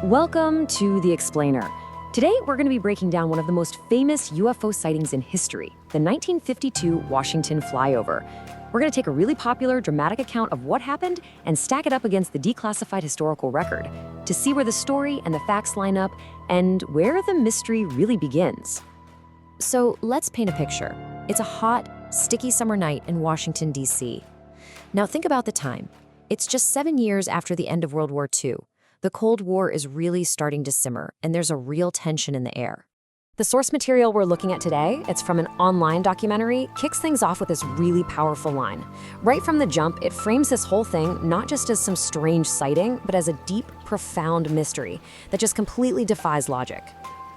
Welcome to The Explainer. Today, we're going to be breaking down one of the most famous UFO sightings in history, the 1952 Washington Flyover. We're going to take a really popular, dramatic account of what happened and stack it up against the declassified historical record to see where the story and the facts line up and where the mystery really begins. So let's paint a picture. It's a hot, sticky summer night in Washington, D.C. Now think about the time. It's just 7 years after the end of World War II. The Cold War is really starting to simmer, and there's a real tension in the air. The source material we're looking at today, it's from an online documentary, kicks things off with this really powerful line. Right from the jump, it frames this whole thing not just as some strange sighting, but as a deep, profound mystery that just completely defies logic.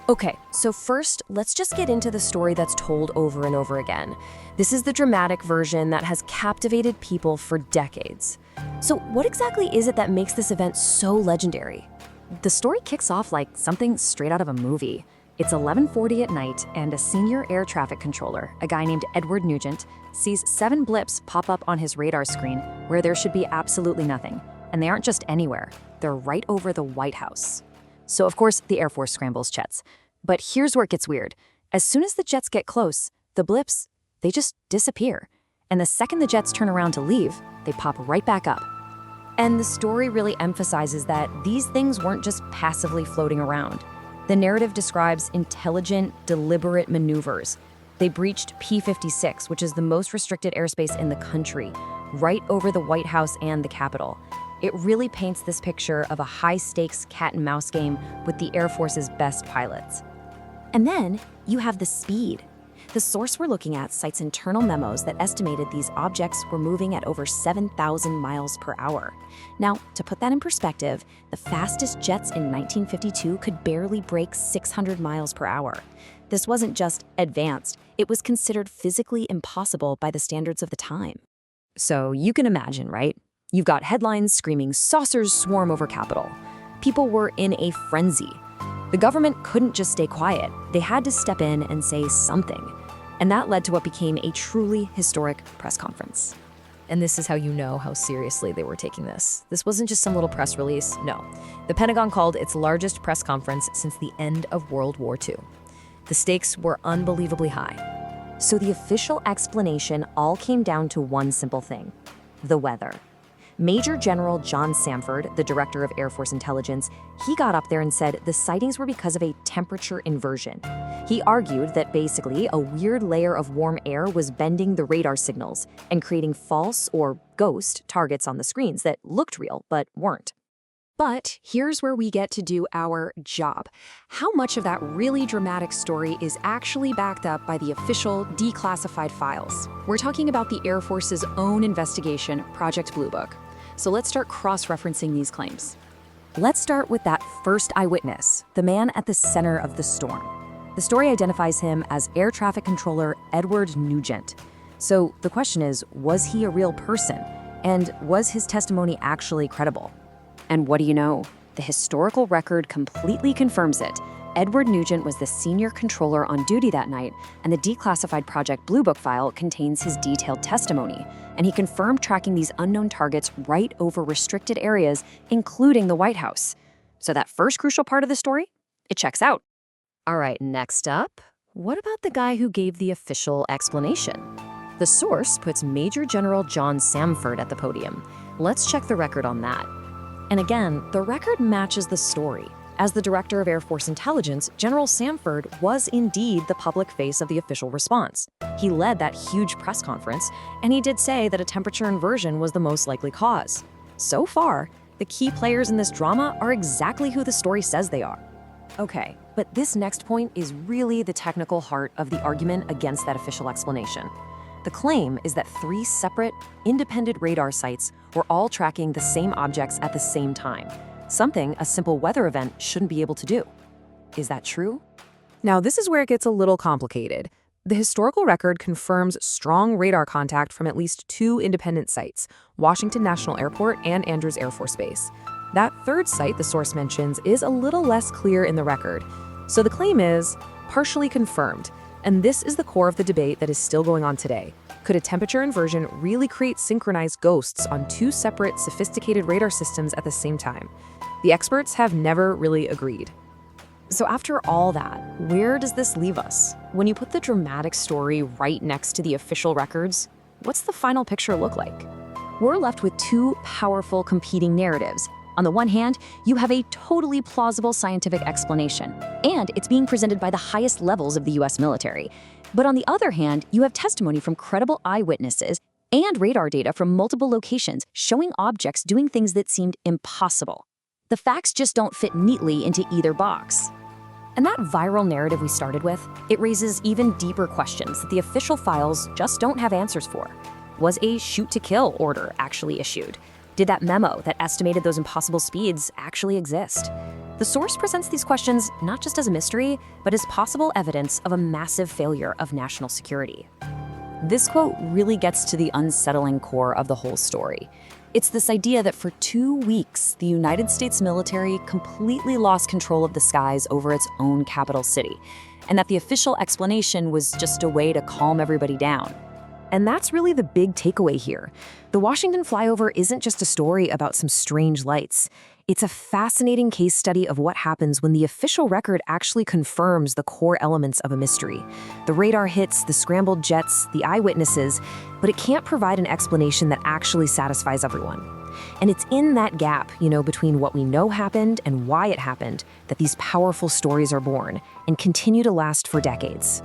Okay, so first, let's just get into the story that's told over and over again. This is the dramatic version that has captivated people for decades. So what exactly is it that makes this event so legendary? The story kicks off like something straight out of a movie. It's 11:40 at night, and a senior air traffic controller, a guy named Edward Nugent, sees 7 blips pop up on his radar screen where there should be absolutely nothing. And they aren't just anywhere, they're right over the White House. So of course, the Air Force scrambles jets. But here's where it gets weird. As soon as the jets get close, the blips, they just disappear. And the second the jets turn around to leave, they pop right back up. And the story really emphasizes that these things weren't just passively floating around. The narrative describes intelligent, deliberate maneuvers. They breached P-56, which is the most restricted airspace in the country, right over the White House and the Capitol. It really paints this picture of a high-stakes cat-and-mouse game with the Air Force's best pilots. And then you have the speed. The source we're looking at cites internal memos that estimated these objects were moving at over 7,000 miles per hour. Now, to put that in perspective, the fastest jets in 1952 could barely break 600 miles per hour. This wasn't just advanced, it was considered physically impossible by the standards of the time. So you can imagine, right? You've got headlines screaming, "Saucers swarm over Capitol." People were in a frenzy. The government couldn't just stay quiet. They had to step in and say something. And that led to what became a truly historic press conference. And this is how you know how seriously they were taking this. This wasn't just some little press release, no. The Pentagon called its largest press conference since the end of World War II. The stakes were unbelievably high. So the official explanation all came down to one simple thing: the weather. Major General John Samford, the director of Air Force Intelligence, he got up there and said the sightings were because of a temperature inversion. He argued that basically a weird layer of warm air was bending the radar signals and creating false or ghost targets on the screens that looked real but weren't. But here's where we get to do our job. How much of that really dramatic story is actually backed up by the official declassified files? We're talking about the Air Force's own investigation, Project Blue Book. So let's start cross-referencing these claims. Let's start with that first eyewitness, the man at the center of the storm. The story identifies him as air traffic controller Edward Nugent. So the question is, was he a real person? And was his testimony actually credible? And what do you know? The historical record completely confirms it. Edward Nugent was the senior controller on duty that night, and the declassified Project Blue Book file contains his detailed testimony. And he confirmed tracking these unknown targets right over restricted areas, including the White House. So that first crucial part of the story, it checks out. All right, next up, what about the guy who gave the official explanation? The source puts Major General John Samford at the podium. Let's check the record on that. And again, the record matches the story. As the director of Air Force Intelligence, General Samford was indeed the public face of the official response. He led that huge press conference, and he did say that a temperature inversion was the most likely cause. So far, the key players in this drama are exactly who the story says they are. Okay, but this next point is really the technical heart of the argument against that official explanation. The claim is that 3 separate, independent radar sites were all tracking the same objects at the same time, something a simple weather event shouldn't be able to do. Is that true? Now, this is where it gets a little complicated. The historical record confirms strong radar contact from at least 2 independent sites, Washington National Airport and Andrews Air Force Base. That third site the source mentions is a little less clear in the record. So the claim is partially confirmed, And this is the core of the debate that is still going on today. Could a temperature inversion really create synchronized ghosts on two separate, sophisticated radar systems at the same time? The experts have never really agreed. So after all that, where does this leave us? When you put the dramatic story right next to the official records, what's the final picture look like? We're left with two powerful competing narratives. On the one hand, you have a totally plausible scientific explanation, and it's being presented by the highest levels of the US military. But on the other hand, you have testimony from credible eyewitnesses and radar data from multiple locations showing objects doing things that seemed impossible. The facts just don't fit neatly into either box. And that viral narrative we started with, it raises even deeper questions that the official files just don't have answers for. Was a shoot-to-kill order actually issued? Did that memo that estimated those impossible speeds actually exist? The source presents these questions not just as a mystery, but as possible evidence of a massive failure of national security. This quote really gets to the unsettling core of the whole story. It's this idea that for 2 weeks, the United States military completely lost control of the skies over its own capital city, and that the official explanation was just a way to calm everybody down. And that's really the big takeaway here. The Washington Flyover isn't just a story about some strange lights. It's a fascinating case study of what happens when the official record actually confirms the core elements of a mystery. The radar hits, the scrambled jets, the eyewitnesses, but it can't provide an explanation that actually satisfies everyone. And it's in that gap, between what we know happened and why it happened, that these powerful stories are born and continue to last for decades.